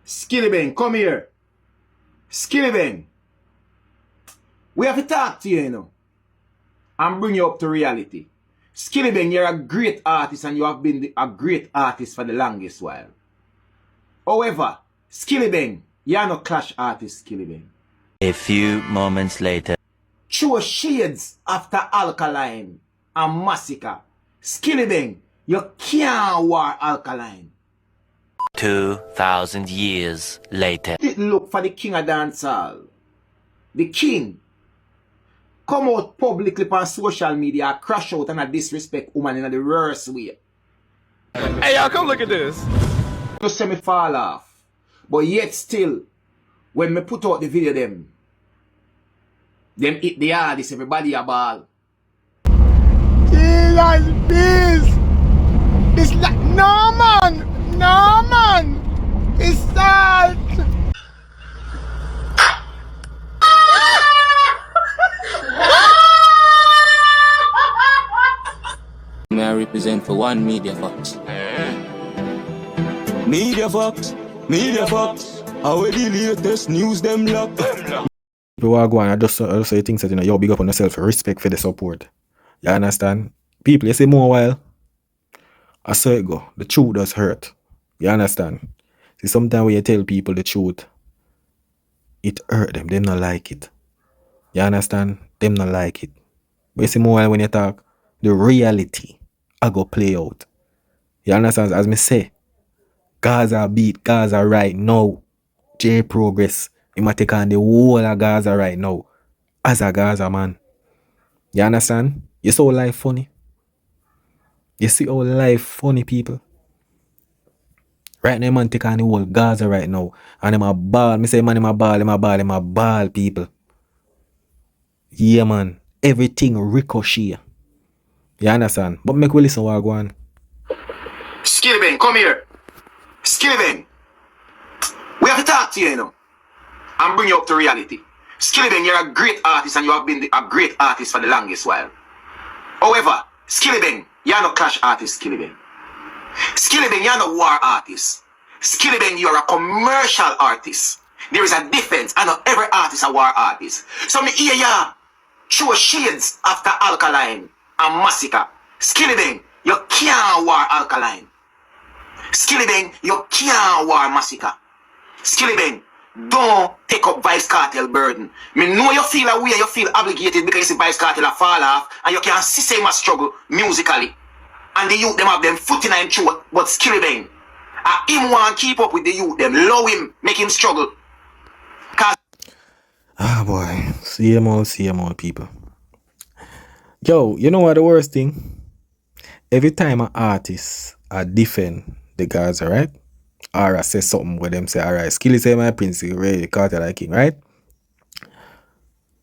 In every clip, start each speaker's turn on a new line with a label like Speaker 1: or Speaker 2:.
Speaker 1: Skillibeng, come here. Skillibeng. We have to talk to you, you know, and bring you up to reality. Skillibeng, you're a great artist and you have been a great artist for the longest while. However, Skillibeng, you're no clash artist, Skillibeng.
Speaker 2: A few moments later.
Speaker 1: Throw shades after Alkaline and Massacre. Skillibeng, you can't war Alkaline.
Speaker 2: 2,000 years later.
Speaker 1: Didn't look for the king of dancehall. The king come out publicly on social media, crash out and disrespect woman in the worst way.
Speaker 3: Hey y'all, come look at this.
Speaker 1: You say me fall off. But yet still, when me put out the video them hit the hardest, everybody a ball.
Speaker 3: Jesus, please. It's like, no man. It's sad.
Speaker 4: May I represent for one Media Fox. Media Fox. How are the latest news them lock?
Speaker 5: People are going, I just say things that, you know, you big up on yourself, respect for the support. You understand? People, you say more while, I saw it go. The truth does hurt. You understand? See, sometimes when you tell people the truth, it hurt them. Them not like it. You understand? Them not like it. But you see more while when you talk, the reality I go play out. You understand? As me say, Gaza beat Gaza right now. J Progress. He might take on the whole of Gaza right now. As a Gaza man. You understand? You see how life funny? You see how life funny, people? Right now, man take on the whole Gaza right now. And them a ball. Me say, man, them a ball, people. Yeah, man. Everything ricochet. You understand? But make we listen what I go on.
Speaker 1: Skillibeng, come here. Skillibeng. We have to talk to you, you know, and bring you up to reality. Skillibeng, you're a great artist and you have been a great artist for the longest while. However, Skillibeng, you're no clash artist, Skillibeng. Skillibeng, you're no war artist. Skillibeng, you're a commercial artist. There is a difference. I know every artist a war artist. So me hear ya throw shades after Alkaline and Massacre. Skillibeng, you can't war Alkaline. Skillibeng, you can't war Massacre. Skillibeng, don't take up Vybz Kartel burden. Me know you feel a way, you feel obligated because you see Vybz Kartel a fall off and you can see same struggle musically. And the youth them have them foot in him throat, but Skillibeng, him want keep up with the youth, them low him, make him struggle.
Speaker 5: Ah, boy. See them all, people. Yo, you know what the worst thing? Every time an artist defend the Gaza, right? Or I say something where them say, alright, Skilly say my prince, ready, Kartel like king, right?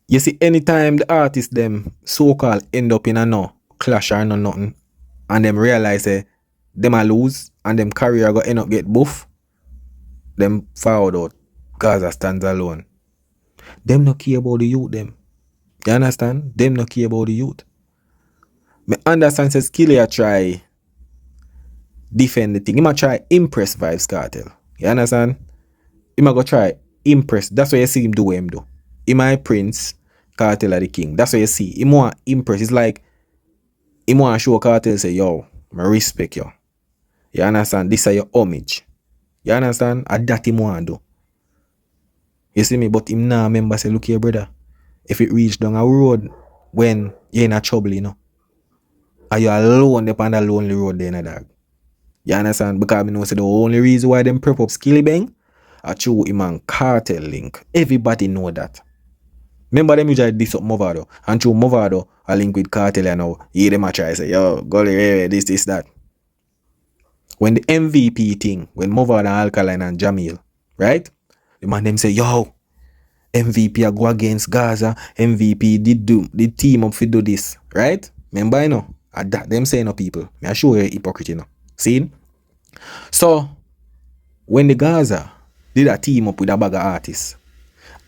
Speaker 5: You see, anytime the artist them so-called end up in a no clash or no nothing, and them realize them a lose and them career go end up get buff, them forward out. Gaza stands alone. Them no care about the youth them. You understand? Them no care about the youth. Me understand says Skilly a try defend the thing. He might try impress Vybz Kartel. You understand? He might go try impress. That's what you see him do what him do. He might prince, Kartel are the king. That's what you see. He want impress. It's like he want to show Kartel say, yo, I respect you. You understand? This is your homage. You understand? And that him want do. You see me? But him now remember say, look here, brother. If it reach down a road when you're in a trouble, you know. And you're alone upon the lonely road there, dog. You understand? Because I know say the only reason why them prep up Skillibeng are through him and Kartel link. Everybody know that. Remember them usually diss up Movado. And through Movado, a link with Kartel and now hear them a try say, yo, golly, this, that. When the MVP thing, when Movado and Alkaline and Jamil, right? The man them say, yo, MVP a go against Gaza. MVP did team up to do this, right? Remember, you know? That them saying no people. I show you hypocrite, you know. See? So, when the Gaza did a team up with a bag of artists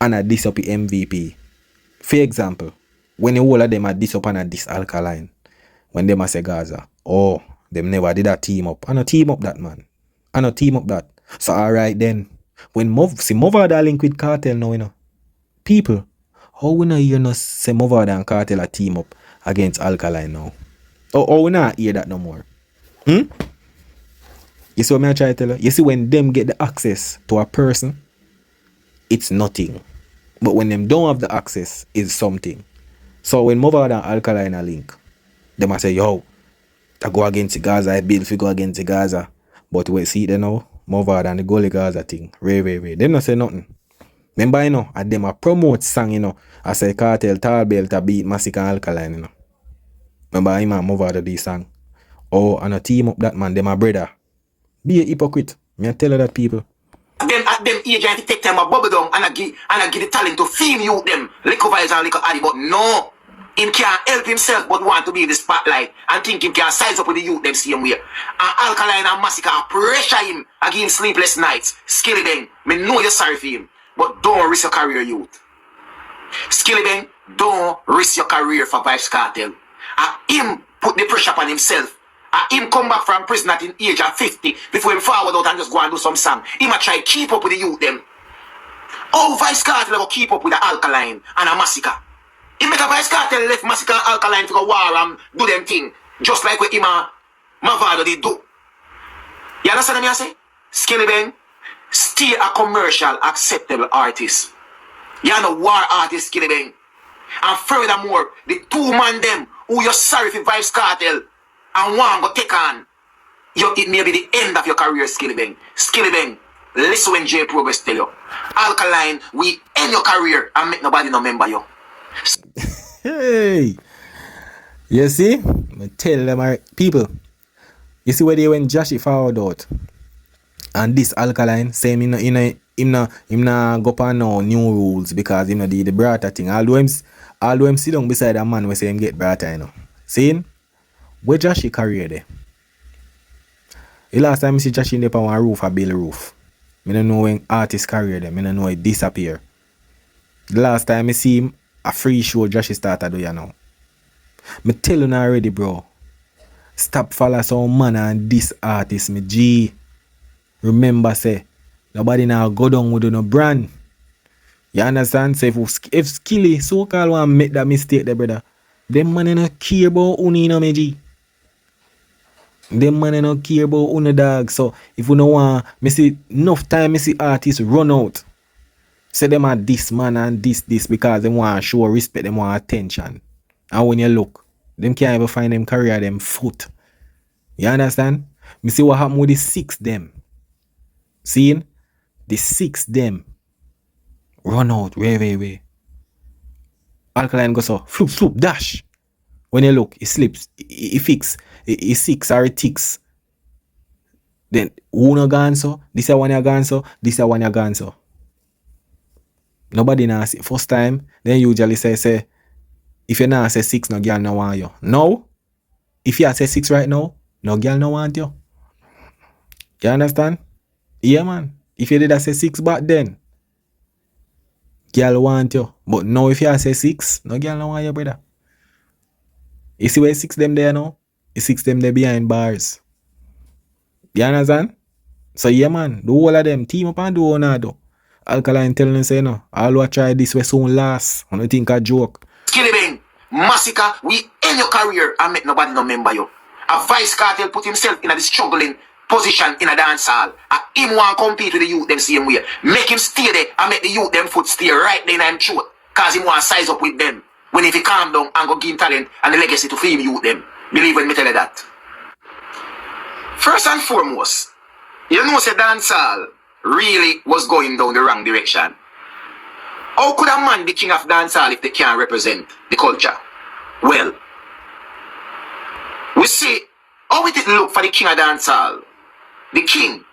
Speaker 5: and a diss up the MVP, for example, when the whole of them a diss up and a diss Alkaline, when them a say Gaza, oh, them never did a team up. I no team up that, man. I no team up that. So, alright then. When Movada link with Kartel now, you know. People, how we not hear no say Movada and Kartel a team up against Alkaline now? Or we not hear that no more? You see what I try to tell you? You see when them get the access to a person, it's nothing. But when them don't have the access, it's something. So when Movada and Alkaline are link, they must say, yo, I go against the Gaza, I build if you go against the Gaza. But we see it now, Movada and the Gully Gaza thing. Ray. Them not say nothing. Remember, you know, and them a promote song, you know, I say Kartel, Tall Belt, to beat Massacre and Alkaline, you know. Remember, him and Movada this song. Oh, and a team up that man, them a brother. Be a hypocrite. Me I tell you that, people.
Speaker 1: Them at them age and take them a bubble down and I give the talent to film you them little vibes and little addy, but no, him can't help himself but want to be in the spotlight and think him can size up with the youth them same way. And Alkaline and Massacre pressure him and give him sleepless nights. Skillibeng, me know you're sorry for him, but don't risk your career, youth. Skillibeng, don't risk your career for Vybz Kartel. And him put the pressure upon himself. And him come back from prison at the age of 50 before him forward out and just go and do some song. He might try keep up with the youth them. Oh, Vybz Kartel will keep up with the Alkaline and a Massacre. He make a Vybz Kartel left Massacre and Alkaline to go war and do them thing. Just like what him and Mavado did do. You understand what I say? Skillibeng, stay a commercial acceptable artist. You are no war artist, Skillibeng. And furthermore, the two man them who you're sorry for Vybz Kartel and one go take on, it may be the end of your career, Skillibeng. Skillibeng, listen when J Progress tell you. Alkaline, we end your career and make nobody no remember you.
Speaker 5: Hey, you see? I tell them, people, you see where they went Joshy forward out. And this Alkaline, same him na go on no new rules because him no did the brata thing. Although him sit down beside a man we say him get brata, you know. See? Where Joshy career there? The last time I see Joshy in the one roof or build roof. I don't know when artist career them. I don't know it disappear. The last time I see him a free show Joshy started do you know. Me tell you already, bro. Stop follow some man and this artist, me G. Remember say nobody now go down with no brand. You understand? So if Skilly so-called want make that mistake there, brother, them man no care about uni, you know, me G. Them man no care about uni, dog. So if you no want, me see enough time, me see artists run out. Say them are this man and this because they want to show respect, they want attention. And when you look, them can't even find them career, them foot. You understand? Me see what happened with the 6 them. Seeing? The 6 them run out, way. Alkaline goes so, floop, dash. When you look, it slips, it fix, it 6 or it ticks. Then, who no gone so? This is one you gone so, this is one you gone so. Nobody now see. First time, then usually say, if you now say 6, no girl no want you. No, if you say 6 right now, no girl no want you. You understand? Yeah, man. If you did say 6 back then, girl want you. But now if you say 6, no girl no want you, brother. You see where 6 them there now? You 6 them there behind bars. You understand? So yeah, man. The whole of them team up and do one do. Alkaline telling them say no. All who try this way soon last. I don't think a joke.
Speaker 1: Skillibeng, Massacre, we end your career and make nobody no remember you. A Vybz Kartel put himself in a struggling position in a dancehall. And him want to compete with the youth them same way. Make him stay there and make the youth them foot stay right there in him throat. Cause he want to size up with them. When if he calm down and go give him talent and the legacy to film youth them. Believe when me tell you that. First and foremost, you know say dancehall really was going down the wrong direction. How could a man be king of dancehall if they can't represent the culture? Well, we see how it look for the king of dancehall. The king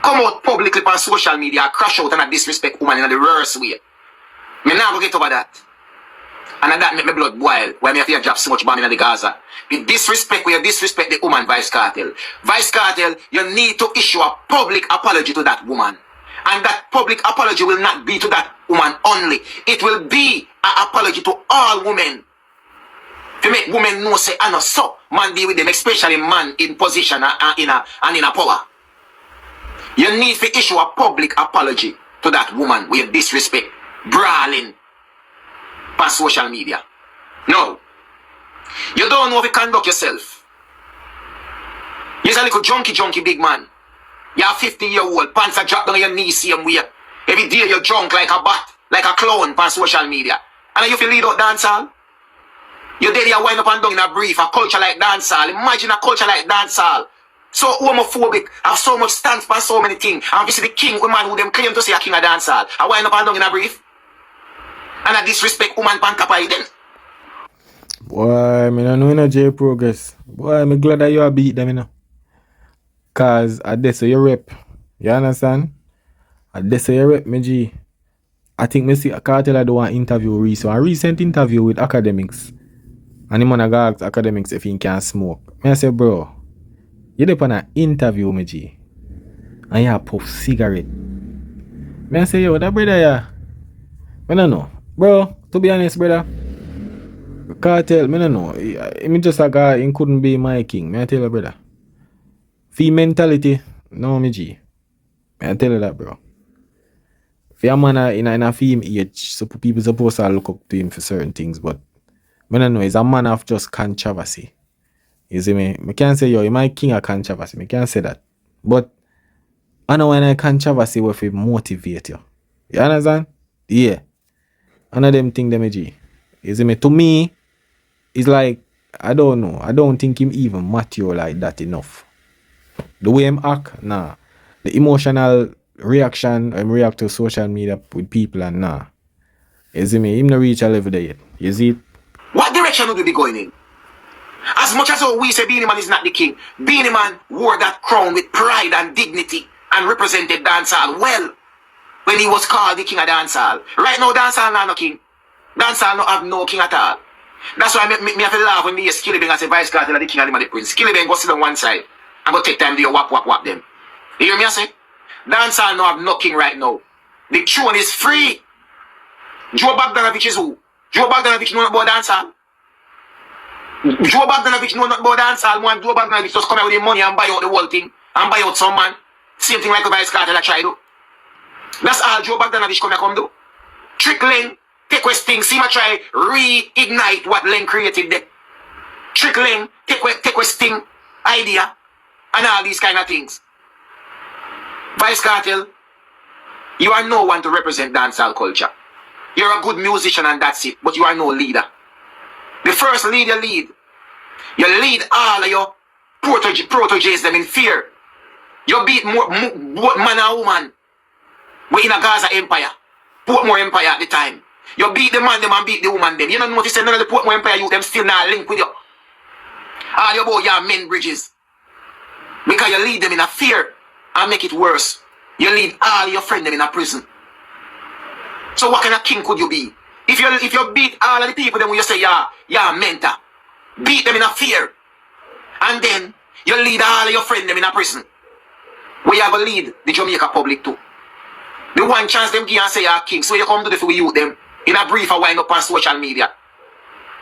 Speaker 1: come out publicly on social media, crash out and disrespect woman in the worst way. Me now go get over that. And that make my blood boil. Why me have to drop so much bomb in the Gaza? The disrespect where you disrespect the woman Vybz Kartel. Vybz Kartel, you need to issue a public apology to that woman. And that public apology will not be to that woman only. It will be an apology to all women. To make women know say, I know so, man deal with them, especially man in position and in a power. You need to issue a public apology to that woman with disrespect, brawling on social media. No. You don't know how to conduct yourself. You're a little junky big man. You're a 50-year-old, pants are dropped down on your knees same way. Every day you're drunk like a bat, like a clown on social media. And you feel lead out dancehall? You're there, you wind up and down in a brief, a culture like dancehall. Imagine a culture like dancehall. So homophobic, have so much stance for so many things. And this is the king, woman who them claim to say a king of dancehall. I wind up and down in a brief. And I disrespect woman pan top of them.
Speaker 5: Boy, me no know in a J Progress. Boy, me glad that you have beat them, you know. Cause I did so you rep. You understand? I did so you rep, me G. I think me see a Kartel I do an interview recent. A recent interview with academics. And the man I ask academics if he can smoke. Me I say, bro, you dey on an interview, me G. And you puff cigarette. Me I say, yo, that brother, yeah. Me no know. Bro, to be honest, brother. Kartel, me no know. Me just a guy, he couldn't be my king. Me I tell you, brother. Fee mentality, no, me G. Me I tell you that, bro. If you're a man in a film age, so people supposed to look up to him for certain things, but I don't know, he's a man of just controversy. You see me? I can't say, yo, you're my king of controversy. I can't say that. But I know when I controversy will motivate you. You understand? Yeah. I know them thing them G. You see me? To me, it's like, I don't know. I don't think him even mature like that enough. The way him act, nah. The emotional reaction, him react to social media with people and nah. You see me? Him not reach a level there yet. You see it?
Speaker 1: What direction would we be going in? As much as we say Beenie Man is not the king, Beenie Man wore that crown with pride and dignity and represented dancehall well when he was called the king of dancehall. Right now, dancehall not no king. Dancehall not have no king at all. That's why me have to laugh when me hear Skillibeng and say Vybz Kartel the king and him the prince. Skillibeng go sit on one side and go take time to do whap them. You hear me I say? Dancehall no have no king right now. The throne is free. Joe Bogdanovich is who? Joe Bogdanovich know not about dancehall. Joe Bogdanovich know not about dancehall. Man, Joe Bogdanovich just come out with the money and buy out the whole thing. And buy out some man. Same thing like the Vybz Kartel I try do. That's all Joe Bogdanovich come do. Trick Len, take West things. See him try reignite what Len created there. Trick Len, take West thing idea. And all these kind of things. Vybz Kartel, you are no one to represent dancehall culture. You're a good musician and that's it, but you are no leader. The first lead you lead. You lead all of your proteges them in fear. You beat both man and woman. We're in a Gaza empire. Portmore empire at the time. You beat the man them and beat the woman them. You don't notice that none of the Portmore empire you them still not link with you. All your boy your men bridges. Because you lead them in a fear and make it worse. You lead all your friends them in a prison. So what kind of king could you be? If you beat all of the people then when you say you're a mentor, beat them in a fear. And then you lead all of your friends them in a prison. Where you have to lead the Jamaica public too. The one chance them give and say you're a king. So you come to the youth them in a brief and wind up on social media.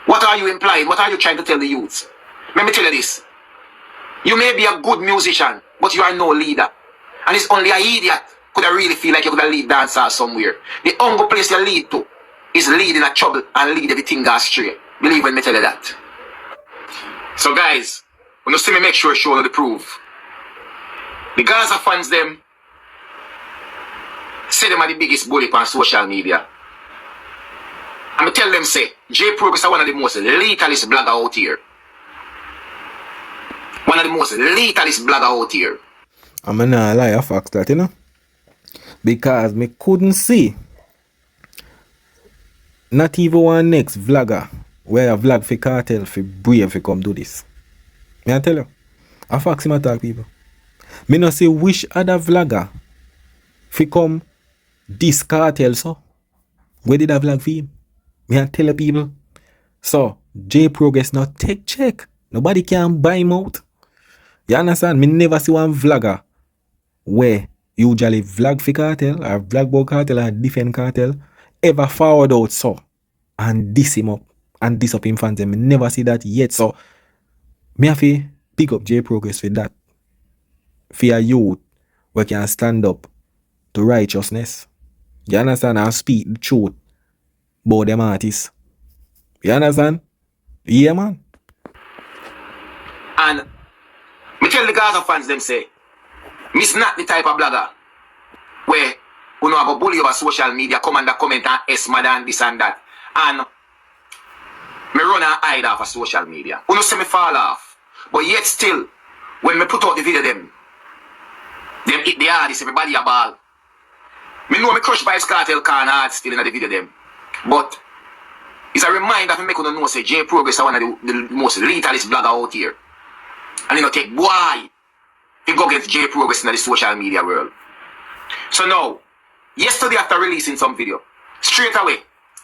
Speaker 1: What are you implying? What are you trying to tell the youths? Let me tell you this. You may be a good musician, but you are no leader. And it's only an idiot could I really feel like you could have lead dancehall somewhere. The only place you lead to is leading a trouble and lead everything astray. Believe when me tell you that. So guys, when you see me make sure show you the proof. The Gaza fans them say them are the biggest bully on social media. And me tell them say, J Progress are one of the most letalist blogger out here. One of the most letalist blogger out here.
Speaker 5: I'm not lie, I fact that, you know. Because me couldn't see not even one next vlogger where a vlog for Kartel for brave for come do this. Me I tell you, I fact him attack people. Me not say which other vlogger for come this Kartel so. Where did I vlog for him? Me I tell you people. So J Progress not take check. Nobody can buy him out. You understand? Me never see one vlogger where usually vlog for Kartel or vlog about Kartel or defend Kartel ever forward out so and diss him up and diss up him fans. Me never see that yet. So me have to pick up J Progress for that. For a youth we can stand up to righteousness. You understand? And speak the truth about them artists. You understand? Yeah, man.
Speaker 1: And me tell the Gaza fans them say, miss not the type of blogger where you know about bully over social media, come and comment and S-mad and this and that. And me run and hide off of social media. You know say me fall off. But yet still, when me put out the video them hit the artist, everybody a ball. Me know me crush Vybz Kartel can hard still in the video them. But it's a reminder for me to know say J Progress is one of the most letalist blogger out here. And you know take boy to go against J Progress in the social media world. So now, yesterday after releasing some video, straight away,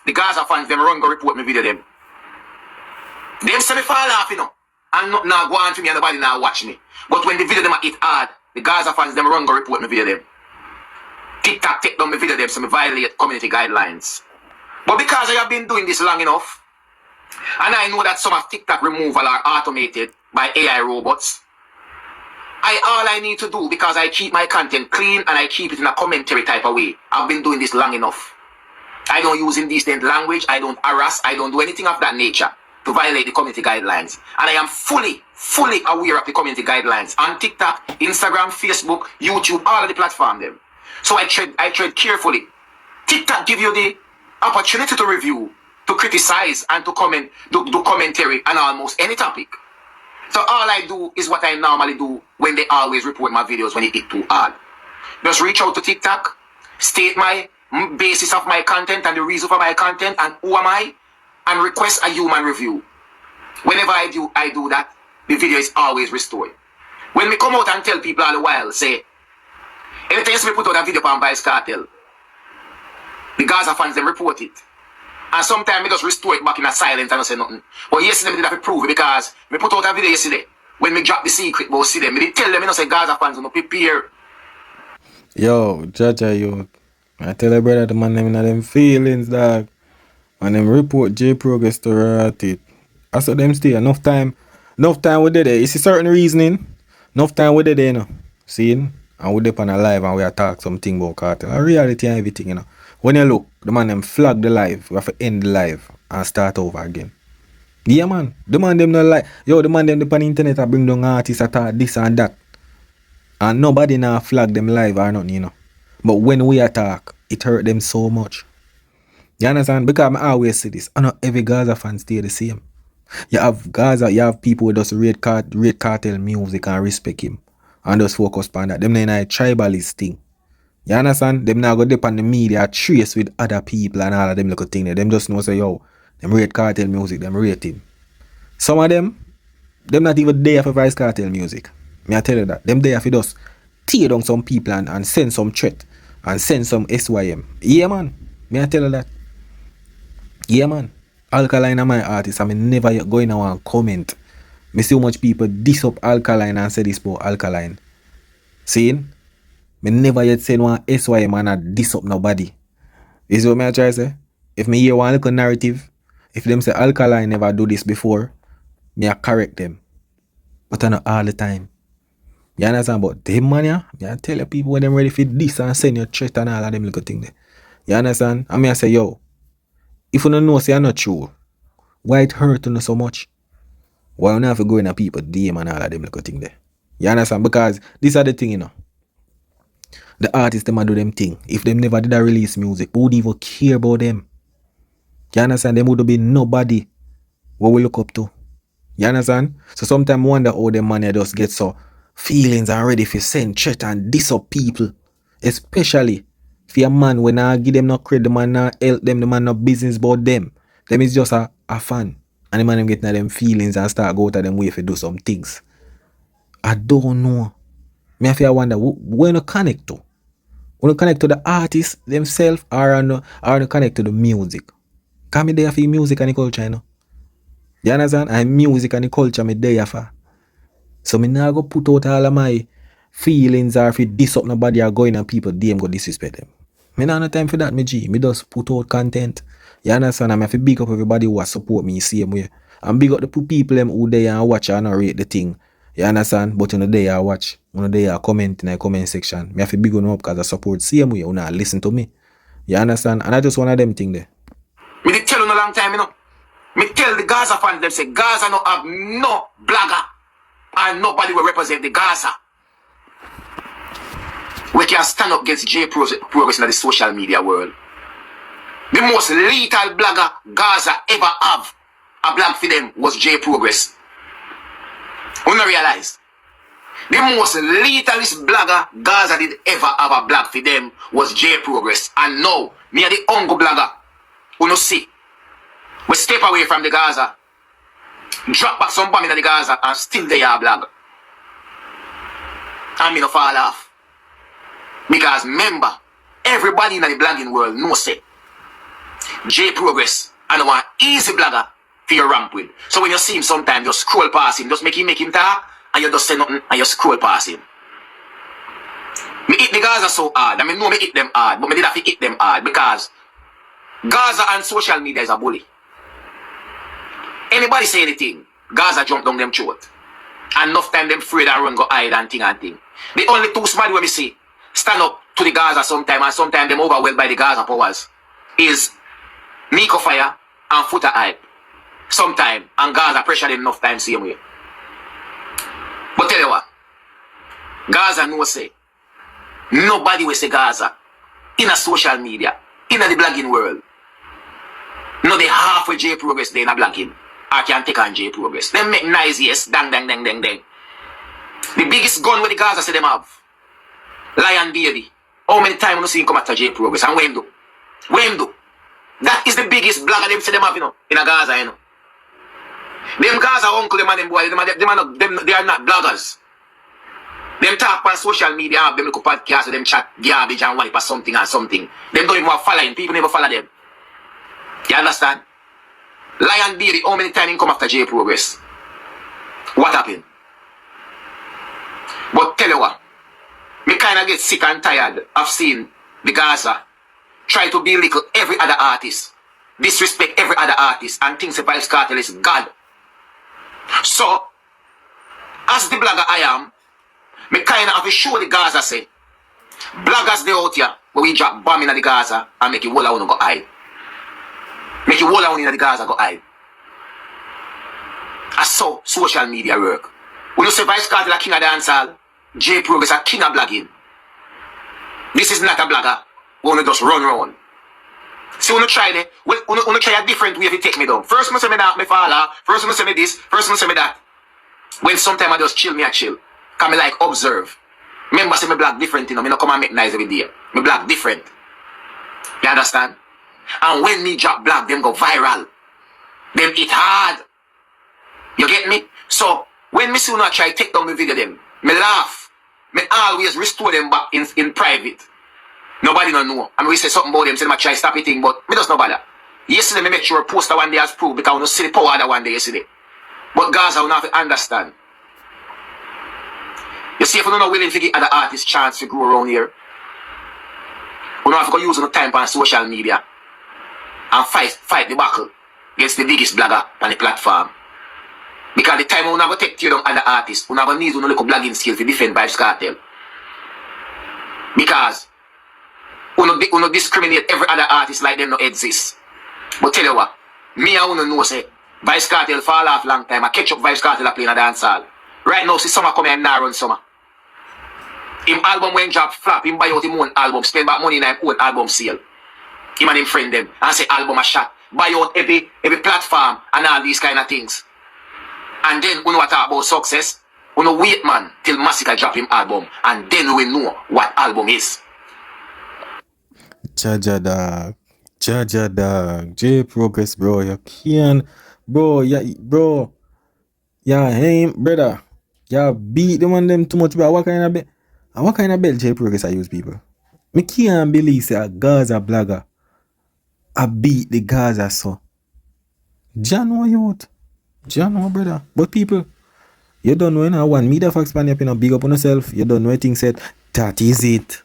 Speaker 1: the Gaza fans them run go report me video them. Them say me fall off, you know. And not now go on to me and nobody now watch me. But when the video them hit hard, the Gaza fans them run go report me video them. TikTok take down my video them so me violate community guidelines. But because I have been doing this long enough, and I know that some of TikTok removal are automated by AI robots, all I need to do, because I keep my content clean and I keep it in a commentary type of way. I've been doing this long enough. I don't use indecent language, I don't harass, I don't do anything of that nature to violate the community guidelines. And I am fully aware of the community guidelines on TikTok, Instagram, Facebook, YouTube, all of the platforms them. So I tread carefully. TikTok give you the opportunity to review, to criticize, and to comment, do commentary on almost any topic. So all I do is what I normally do when they always report my videos when it hit too hard. Just reach out to TikTok, state my basis of my content and the reason for my content and who am I, and request a human review. Whenever I do that, the video is always restored. When we come out and tell people all the while, say, anytime we put out a video on Vybz Kartel, the Gaza fans them report it. And sometimes we just restore it back in a silence and don't say nothing. But yesterday we did have to prove it because we put out a video yesterday. When we drop the secret about see them, we did tell them, say Gaza fans don't prepare.
Speaker 5: Yo, Jaja, yo. I tell a brother the man them in them feelings, dog. And them report J Progress to rat it. I saw them stay enough time we did there. You see certain reasoning. Enough time we did there, you know. Seeing? And we dip on a live and we are talk something about Kartel. A reality and everything, you know. When you look, the man them flag the live. We have to end the live and start over again. Yeah, man. The man them not like, yo, the man them on the internet and bring down artists and talk this and that. And nobody now flag them live or nothing, you know. But when we attack, it hurt them so much. You understand? Because I always say this. I know every Gaza fan stay the same. You have Gaza, you have people who just rate Kartel music and respect him. And just focus on that. Them not in a tribalist thing. You understand? Them now go dip on the media, trace with other people and all of them little things. Them just know say, yo, them rate Kartel music, them rate him. Some of them not even there for Vybz Kartel music. Me I tell you that. Them there for just tear down some people and send some threat and send some SYM. Yeah, man. Me I tell you that. Yeah, man. Alkaline are my artist. I mean, never going to and comment. Me see how much people diss up Alkaline and say this about Alkaline. Seeing? Me never yet said one SYM and not diss up nobody. This is what I try to say. If me hear one little narrative, if them say Alkaline never do this before, me I correct them. But I not all the time. You understand? But them man, yeah, me I tell you people when them ready for this and send you threat and all of them little things there. You understand? And me I say, yo, if you don't know say you're not true, why it hurt you so much? Why you not have to go in a people DM and all of them little things there? You understand? Because these are the thing, you know. The artists them a do them thing. If them never did a release music, who would even care about them? You understand? Them would be nobody what we look up to. You understand? So sometimes I wonder how them man just get so feelings and ready for send threat and diss up people. Especially if a man when I give them no credit, the man not help them, the man no business about them. Them is just a fan. And the man them getting them feelings and start go to them way to do some things. I don't know. Me I wonder where you connect to. When you connect to the artists themselves or no connect to the music. Can me there for music and the culture, you know? You understand? And music and the culture me there for. So me now go put out all of my feelings or if it diss up nobody or going and people DM go disrespect them. Me not no time for that, me G. Me just put out content. You understand? And I have to big up everybody who support me same way. And big up the people them who there and watch and rate the thing. You understand? But you know they are watch. You know they are comment in the comment section. Me have to big on up because I support same way. You know listen to me. You understand? And I just one of them thing there.
Speaker 1: Me did tell you no long time, you know. Me tell the Gaza fans them say Gaza no have no blogger and nobody will represent the Gaza. We can stand up against Progress in the social media world. The most lethal blogger Gaza ever have a blog for them was J Progress. We don't realize. The most lethalist blogger Gaza did ever have a blog for them was J Progress. And now, me are the only blogger who no see. We step away from the Gaza, drop back some bomb in the Gaza, and still they are blog. And me no fall off. Because remember, everybody in the blogging world knows say J Progress and one easy blogger for your ramp with. So when you see him sometimes, just scroll past him, just make him talk, and you just say nothing and you scroll past him. Me hit the Gaza so hard. I mean, no, me hit them hard, but me did have to hit them hard because Gaza and social media is a bully. Anybody say anything, Gaza jump down them throat. And enough time them afraid and run go hide and thing. The only two smart way we see stand up to the Gaza sometime and sometimes them overwhelmed by the Gaza powers is Nico Fire and Footer Hype. Sometime and Gaza pressure them enough time same way. But tell you what, Gaza no say nobody will say Gaza in a social media, in a the blogging world. No, they half with J Progress they in a blogging. I can take on J Progress. Them make nice yes, dang. The biggest gun with the Gaza say them have. Lion Baby. How many times you see him come after J Progress? And when do? That is the biggest blogger them say them have, you know, in a Gaza, you know. Them Gaza uncle, them and them boy, they are not bloggers. Them talk on social media, have them look podcast, them chat garbage and wipe or something. Them don't even have following. People never follow them. You understand? Lion Baby, how many times he come after J Progress? What happened? But tell you what, me kind of get sick and tired of seeing the Gaza try to belittle every other artist, disrespect every other artist, and think the Vybz Kartel is God. So, as the blogger I am, me kind of have to show the Gaza say, bloggers they out here, where we drop bomb in the Gaza and make you whole out go hide. Make you whole out in the Gaza go hide. I saw social media work. When you say Vybz Kartel a king of dancehall, J Progress a king of blogging. This is not a blogger. We want to just run around. See, when you try it, when you try a different way to take me down. First, I say me that, me fall off. First, I say me this. First, I say me that. When sometimes I just chill, me I chill. Because me like observe. Remember, say me blog different, you know. Me not come and make nice every day. Me blog different. You understand? And when me drop blog, them go viral. Them hit hard. You get me? So, when me see you not try take down the video them, me laugh. Me always restore them back in private. Nobody don't know. I mean, we say something about them, say them try stop it thing, but me just no bother. Yesterday, me make sure poster one day as proof because I don't see the power that one day yesterday. But Gaza will not have to understand. You see, if you're not willing to give other artists chance to grow around here, we don't have to use no time on social media and fight the battle against the biggest blogger on the platform. Because the time we're not going to take to other artists, we're not going to need to look blogging skills to defend Vybz Kartel. Because we don't discriminate every other artist like them no exist. But tell you what, me I want to know say Vybz Kartel fall off long time. I catch up Vybz Kartel playing a dancehall. Right now, see summer coming and now run summer. Him album when drop flop, him buy out him own album, spend back money in him own album sale. Him and him friend them and say album a shot. Buy out every platform and all these kind of things. And then we know what talk about success. We know wait man till Massacre drop him album and then we know what album is.
Speaker 5: Jaja dog, J Progress, bro. You can't, bro. Yeah, hey, brother. Yeah, beat them on them too much, bro. What kind of belt J Progress I use, people? Me can't believe say a Gaza blogger I beat the Gaza so. Jano youth. Jano, brother. But people, you don't know, you know, one media facts pan up, you know, big up on yourself. You don't know anything said. That is it.